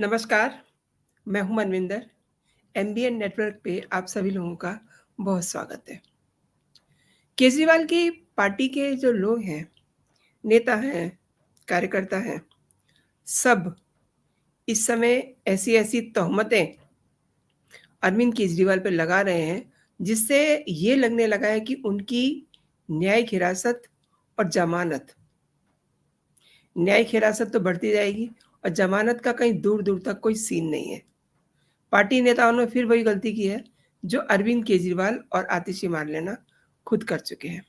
नमस्कार, मैं हूँ मनविंदर। एमबीएन नेटवर्क पे आप सभी लोगों का बहुत स्वागत है। केजरीवाल की पार्टी के जो लोग हैं, नेता हैं, कार्यकर्ता हैं, सब इस समय ऐसी-ऐसी तोहमतें अरविंद केजरीवाल पे लगा रहे हैं, जिससे ये लगने लगा है कि उनकी न्यायिक हिरासत और न्यायिक हिरासत तो बढ़ती जाएगी और ज़मानत का कहीं दूर-दूर तक कोई सीन नहीं है। पार्टी नेताओं ने फिर वही गलती की है, जो अरविंद केजरीवाल और आतिशी मार्लेना खुद कर चुके हैं।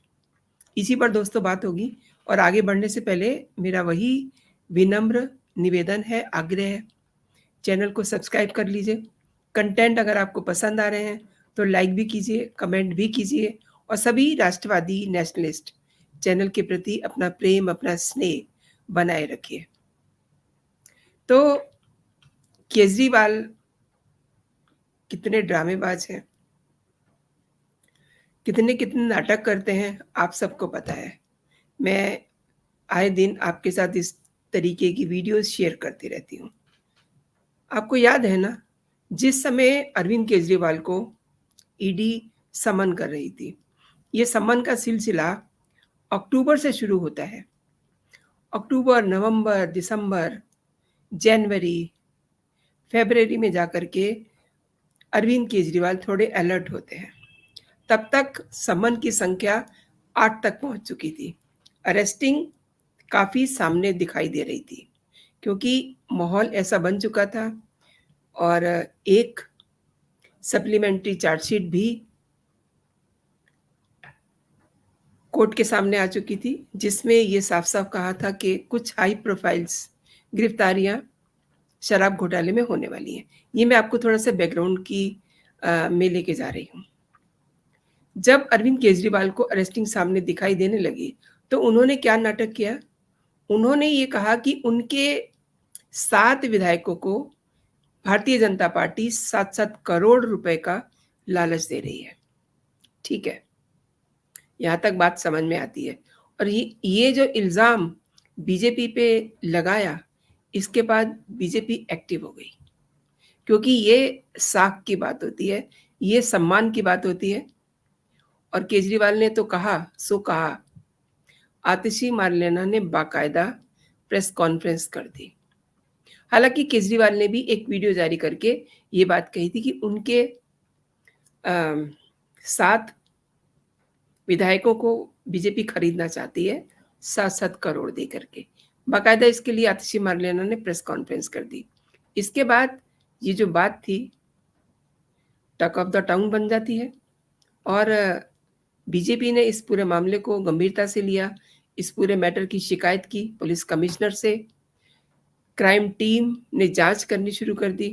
इसी पर दोस्तों बात होगी और आगे बढ़ने से पहले मेरा वही विनम्र निवेदन है, आग्रह है, चैनल को सब्सक्राइब कर लीजिए। कंटेंट अगर आपको पसंद आ रहे हैं, तो लाइक भी कीजिए, कमेंट भी कीजिए और सभी राष्ट्रवादी नेशनलिस्ट चैनल के प्रति अपना प्रेम, अपना स्नेह बनाए रखिए। तो केजरीवाल कितने ड्रामेबाज हैं, कितने-कितने नाटक करते हैं, आप सबको पता है। मैं आए दिन आपके साथ इस तरीके की वीडियोज़ शेयर करती रहती हूँ। आपको याद है ना, जिस समय अरविंद केजरीवाल को ईडी समन कर रही थी, ये समन का सिलसिला अक्टूबर से शुरू होता है। अक्टूबर, नवंबर, दिसंबर, जनवरी, फ़रवरी में जाकर के अरविंद केजरीवाल थोड़े अलर्ट होते हैं। तब तक समन की संख्या 8 तक पहुँच चुकी थी। अरेस्टिंग काफ़ी सामने दिखाई दे रही थी, क्योंकि माहौल ऐसा बन चुका था और एक सप्लीमेंट्री चार्जशीट भी कोर्ट के सामने आ चुकी थी, जिसमें ये साफ-साफ कहा था कि कुछ हाई प्रोफाइल्स गिरफ्तारियाँ शराब घोटाले में होने वाली हैं। ये मैं आपको थोड़ा-सा बैकग्राउंड की में लेके जा रही हूँ। जब अरविंद केजरीवाल को अरेस्टिंग सामने दिखाई देने लगी, तो उन्होंने क्या नाटक किया? उन्होंने ये कहा कि उनके 7 विधायकों को भारतीय जनता पार्टी 7-7 करोड़ रुपए का लालच दे रही है। ठीक है, यहाँ तक बात समझ में आती है और ये जो इल्ज़ाम बीजेपी पे लगाया, इसके बाद बीजेपी एक्टिव हो गई, क्योंकि ये साख की बात होती है, ये सम्मान की बात होती है और केजरीवाल ने तो कहा सो कहा। आतिशी मार्लेना ने बाकायदा प्रेस कॉन्फ्रेंस कर दी। हालाँकि केजरीवाल ने भी एक वीडियो जारी करके ये बात कही थी कि उनके 7 विधायकों को बीजेपी खरीदना चाहती है 7-7 करोड़ दे करके। बाकायदा इसके लिए आतिशी मार्लेना ने प्रेस कॉन्फ्रेंस कर दी। इसके बाद ये जो बात थी, टॉक ऑफ द टाउन बन जाती है और बीजेपी ने इस पूरे मामले को गंभीरता से लिया। इस पूरे मैटर की शिकायत की पुलिस कमिश्नर से। क्राइम टीम ने जाँच करनी शुरू कर दी।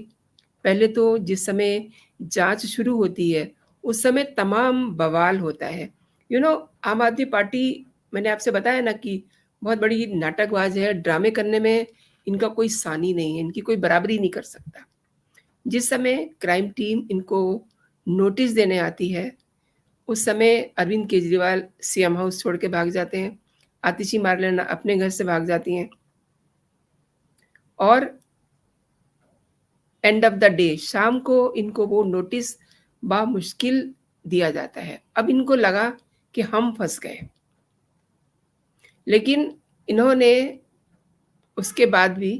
पहले तो जिस समय जाँच शुरू होती है, उस समय तमाम बवाल होता है। आम आदमी पार्टी, मैंने आपसे बताया ना कि बहुत बड़ी नाटकबाज़ है, ड्रामे करने में इनका कोई सानी नहीं है, इनकी कोई बराबरी नहीं कर सकता। जिस समय क्राइम टीम इनको नोटिस देने आती है, उस समय अरविंद केजरीवाल सीएम हाउस छोड़ के भाग जाते हैं, आतिशी मार्लेना अपने घर से भाग जाती हैं और एंड ऑफ द डे शाम को इनको वो नोटिस बामुश्किल दिया जाता है। अब इनको लगा कि हम फँस गए, लेकिन इन्होंने उसके बाद भी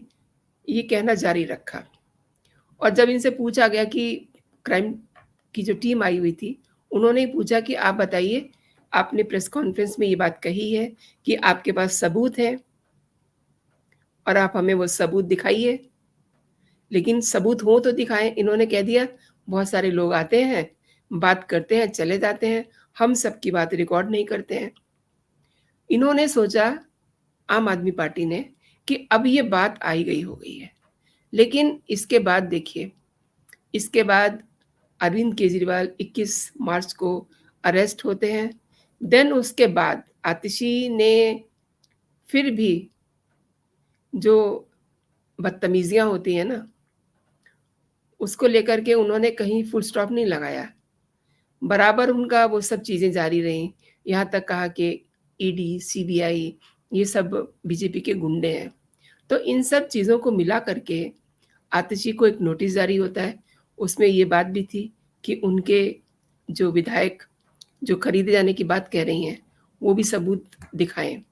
ये कहना जारी रखा और जब इनसे पूछा गया कि क्राइम की जो टीम आई हुई थी, उन्होंने पूछा कि आप बताइए, आपने प्रेस कॉन्फ्रेंस में ये बात कही है कि आपके पास सबूत हैं और आप हमें वो सबूत दिखाइए। लेकिन सबूत हो तो दिखाएँ। इन्होंने कह दिया, बहुत सारे लोग आते हैं, बात करते हैं, चले जाते हैं, हम सबकी बात रिकॉर्ड नहीं करते हैं। इन्होंने सोचा, आम आदमी पार्टी ने, कि अब ये बात आई गई हो गई है। लेकिन इसके बाद देखिए, इसके बाद अरविंद केजरीवाल 21 मार्च को अरेस्ट होते हैं। देन उसके बाद आतिशी ने फिर भी जो बदतमीज़ियाँ होती हैं ना, उसको लेकर के उन्होंने कहीं फुल स्टॉप नहीं लगाया। बराबर उनका वो सब चीज़ें जारी रहीं। यहाँ तक कहा कि ईडी, सीबीआई ये सब बीजेपी के गुंडे हैं। तो इन सब चीज़ों को मिला करके आतिशी को एक नोटिस जारी होता है, उसमें ये बात भी थी कि उनके जो विधायक जो खरीदे जाने की बात कह रही हैं, वो भी सबूत दिखाएँ।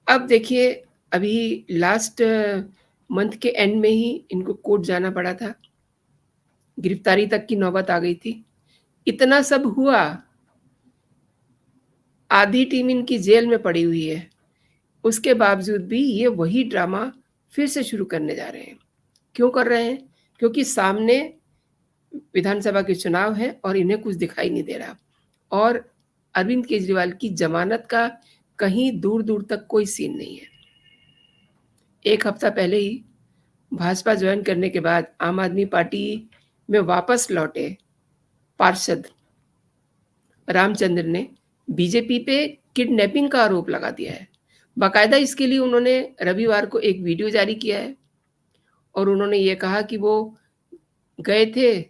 अब देखिए, अभी लास्ट मंथ के एंड में ही इनको कोर्ट जाना पड़ा था, गिरफ्तारी तक की नौबत आ गई थी। इतना सब हुआ, आधी टीम इनकी जेल में पड़ी हुई है, उसके बावजूद भी ये वही ड्रामा फिर से शुरू करने जा रहे हैं। क्यों कर रहे हैं? क्योंकि सामने विधानसभा के चुनाव हैं और इन्हें कुछ दिखाई नहीं दे रहा और अरविंद केजरीवाल की ज़मानत का कहीं दूर-दूर तक कोई सीन नहीं है। 1 हफ्ता पहले ही भाजपा जॉइन करने के बाद आम आदमी पार्टी में वापस लौटे पार्षद रामचंद्र ने बीजेपी पे किडनैपिंग का आरोप लगा दिया है। बाकायदा इसके लिए उन्होंने रविवार को एक वीडियो जारी किया है और उन्होंने ये कहा कि वो गए थे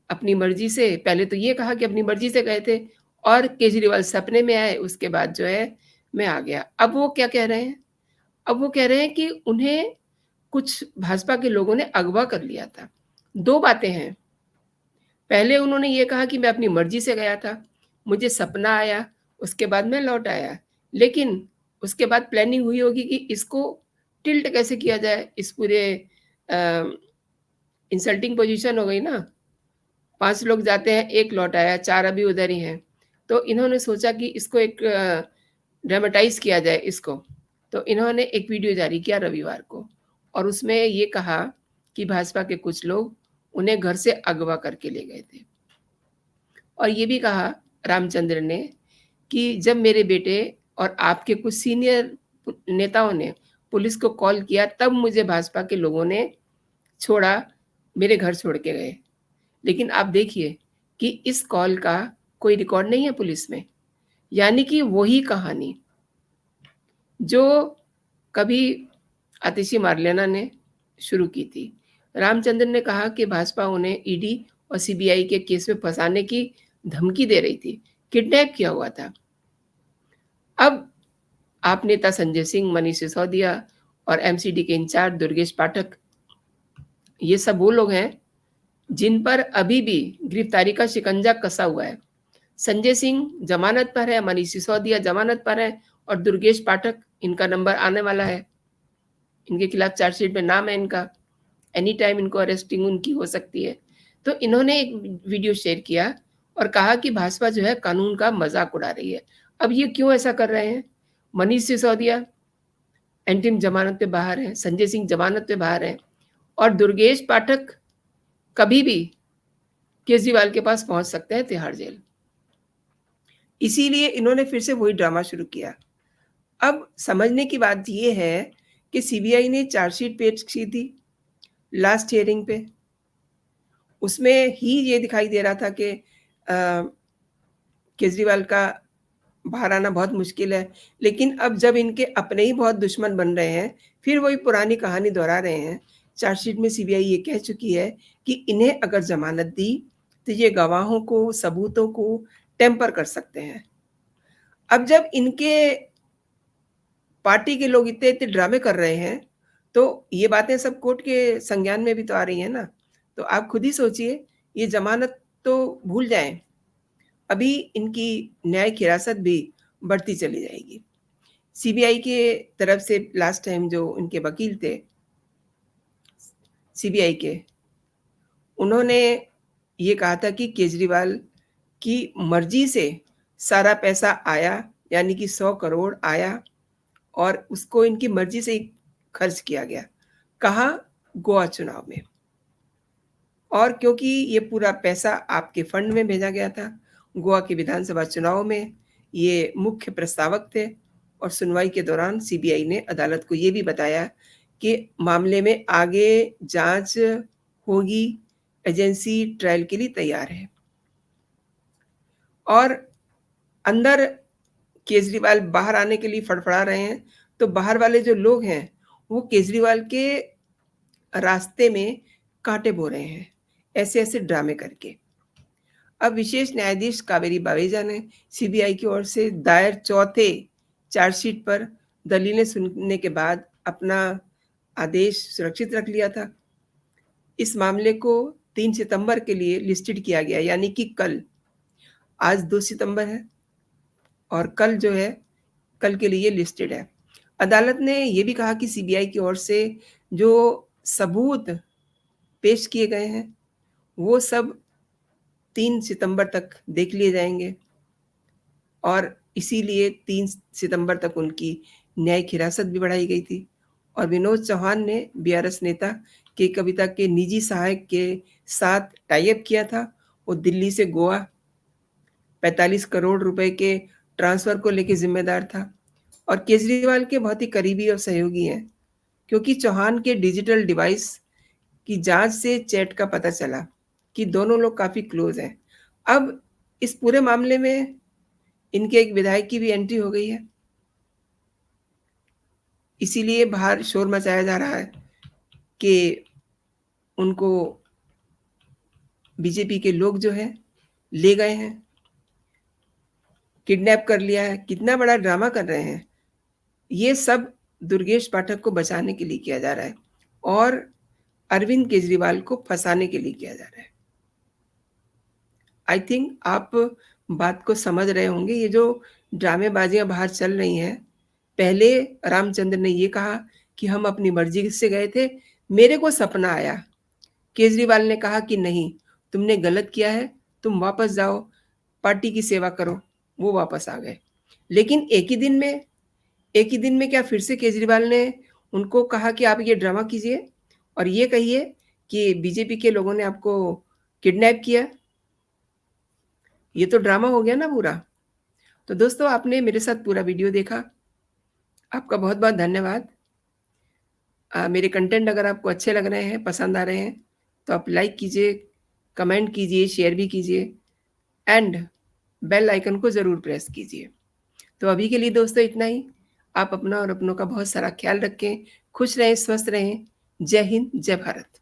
अपनी मर्ज़ी से, पहले तो ये कहा कि अपनी मर्ज़ी से गए थे और केजरीवाल सपने में आए, उसके बाद जो है मैं आ गया। अब वो क्या कह रहे हैं? अब वो कह रहे हैं कि उन्हें कुछ भाजपा के लोगों ने अगवा कर लिया था। 2 बातें हैं, पहले उन्होंने ये कहा कि मैं अपनी मर्ज़ी से गया था, मुझे सपना आया, उसके बाद मैं लौट आया। लेकिन उसके बाद प्लानिंग हुई होगी कि इसको टिल्ट कैसे किया जाए, इस पूरे अ, इंसल्टिंग पोज़ीशन हो गई ना, 5 लोग जाते हैं, 1 लौट आया, 4 अभी उधर ही हैं। तो इन्होंने सोचा कि इसको एक ड्रामेटाइज़ किया जाए इसको। तो इन्होंने एक वीडियो जारी किया रविवार को और उसमें ये कहा कि भाजपा के कुछ लोग उन्हें घर से अगवा करके ले गए थे। और ये भी कहा रामचंद्र ने कि जब मेरे बेटे और आपके कुछ सीनियर नेताओं ने पुलिस को कॉल किया, तब मुझे भाजपा के लोगों ने छोड़ा, मेरे घर छोड़ के गए। लेकिन आप देखिए कि इस कॉल का कोई रिकॉर्ड नहीं है पुलिस में। यानी कि वही कहानी जो कभी आतिशी मारलेना ने शुरू की थी। रामचंद्र ने कहा कि भाजपा उन्हें ईडी और सीबीआई के केस में फँसाने की धमकी दे रही थी, किडनैप किया हुआ था। अब आप नेता संजय सिंह, मनीष सिसोदिया और एमसीडी के इंचार्ज दुर्गेश पाठक, ये सब वो लोग हैं जिन पर अभी भी गिरफ्तारी का शिकंजा कसा हुआ है। संजय सिंह जमानत पर है, मनीष सिसोदिया जमानत पर है और दुर्गेश पाठक, इनका नंबर आने वाला है। इनके खिलाफ चार्जशीट में नाम है इनका, एनी टाइम इनको अरेस्टिंग उनकी हो सकती है। तो इन्होंने एक वीडियो शेयर किया और कहा कि भाजपा जो है कानून का मज़ाक उड़ा रही है। अब ये क्यों ऐसा कर रहे हैं? मनीष सिसोदिया एंटरिम ज़मानत पे बाहर हैं, संजय सिंह ज़मानत पे बाहर हैं और दुर्गेश पाठक कभी भी केजरीवाल के पास पहुँच सकते हैं तिहाड़ जेल। इसीलिए इन्होंने फिर से वही ड्रामा शुरू किया। अब समझने की बात ये है कि सीबीआई ने चार्जशीट पेश की थी लास्ट हियरिंग पे। उसमें ही ये दिखाई दे रहा था कि केजरीवाल का बाहर आना बहुत मुश्किल है। लेकिन अब जब इनके अपने ही बहुत दुश्मन बन रहे हैं, फिर वही पुरानी कहानी दोहरा रहे हैं। चार्जशीट में सीबीआई ये कह चुकी है कि इन्हें अगर ज़मानत दी, तो ये गवाहों को, सबूतों को टेम्पर कर सकते हैं। अब जब इनके पार्टी के लोग इतने-इतने ड्रामे कर रहे हैं, तो ये बातें सब कोर्ट के संज्ञान में भी तो आ रही हैं ना। तो आप खुद ही सोचिए, ये ज़मानत तो भूल जाएँ, अभी इनकी न्यायिक हिरासत भी बढ़ती चली जाएगी। सीबीआई के तरफ से लास्ट टाइम जो इनके वकील थे, सीबीआई के, उन्होंने ये कहा था कि केजरीवाल की मर्ज़ी से सारा पैसा आया, यानी कि 100 करोड़ आया और उसको इनकी मर्ज़ी से ही खर्च किया गया। कहाँ? गोवा चुनाव में। और क्योंकि ये पूरा पैसा आपके फंड में भेजा गया था, गोवा के विधानसभा चुनाव में ये मुख्य प्रस्तावक थे और सुनवाई के दौरान सीबीआई ने अदालत को ये भी बताया कि मामले में आगे जाँच होगी, एजेंसी ट्रायल के लिए तैयार है। और अंदर केजरीवाल बाहर आने के लिए फड़फड़ा रहे हैं, तो बाहर वाले जो लोग हैं, वो केजरीवाल के रास्ते में कांटे बो रहे हैं, ऐसे-ऐसे ड्रामे करके। अब विशेष न्यायाधीश कावेरी बावेजा ने सीबीआई की ओर से दायर चौथे चार्जशीट पर दलीलें सुनने के बाद अपना आदेश सुरक्षित रख लिया था। इस मामले को 3 सितंबर के लिए लिस्टेड किया गया, यानी कि कल। आज 2 सितंबर है और कल जो है, कल के लिए लिस्टेड है। अदालत ने ये भी कहा कि सीबीआई की ओर से जो सबूत पेश किए गए हैं, वो सब 3 सितंबर तक देख लिए जाएँगे और इसीलिए 3 सितंबर तक उनकी न्यायिक हिरासत भी बढ़ाई गई थी। और विनोद चौहान ने बीआरएस नेता के कविता के निजी सहायक के साथ टाई अप किया था। वो दिल्ली से गोवा 45 करोड़ रुपए के ट्रांसफ़र को लेके ज़िम्मेदार था और केजरीवाल के बहुत ही करीबी और सहयोगी हैं, क्योंकि चौहान के डिजिटल डिवाइस की जाँच से चैट का पता चला कि दोनों लोग काफ़ी क्लोज़ हैं। अब इस पूरे मामले में इनके एक विधायक की भी एंट्री हो गई है। इसीलिए बाहर शोर मचाया जा रहा है कि उनको बीजेपी के लोग जो हैं, ले गए हैं, किडनैप कर लिया है, कितना बड़ा ड्रामा कर रहे हैं। ये सब दुर्गेश पाठक को बचाने के लिए किया जा रहा है और अरविंद केजरीवाल को फँसाने के लिए किया जा रहा है। आई थिंक आप बात को समझ रहे होंगे, ये जो ड्रामेबाज़ियाँ बाहर चल रही हैं। पहले रामचंद्र ने ये कहा कि हम अपनी मर्ज़ी से गए थे, मेरे को सपना आया। केजरीवाल ने कहा कि नहीं, तुमने गलत किया है, तुम वापस जाओ, पार्टी की सेवा करो। वो वापस आ गए। लेकिन एक ही दिन में क्या फिर से केजरीवाल ने उनको कहा कि आप ये ड्रामा कीजिए और ये कहिए कि बीजेपी के लोगों ने आपको किडनैप किया। ये तो ड्रामा हो गया ना पूरा। तो दोस्तों, आपने मेरे साथ पूरा वीडियो देखा। आपका बहुत-बहुत धन्यवाद। मेरे कंटेंट अगर आपको अच्छे लग रहे हैं, पसंद आ रहे हैं, तो आप लाइक कीजिए, कमेंट कीजिए, शेयर भी कीजिए एंड बेल आइकन को ज़रूर प्रेस कीजिए। तो अभी के लिए दोस्तों इतना ही। आप अपना और अपनों का बहुत सारा ख्याल रखें, खुश रहें, स्वस्थ रहें। जय हिंद, जय भारत।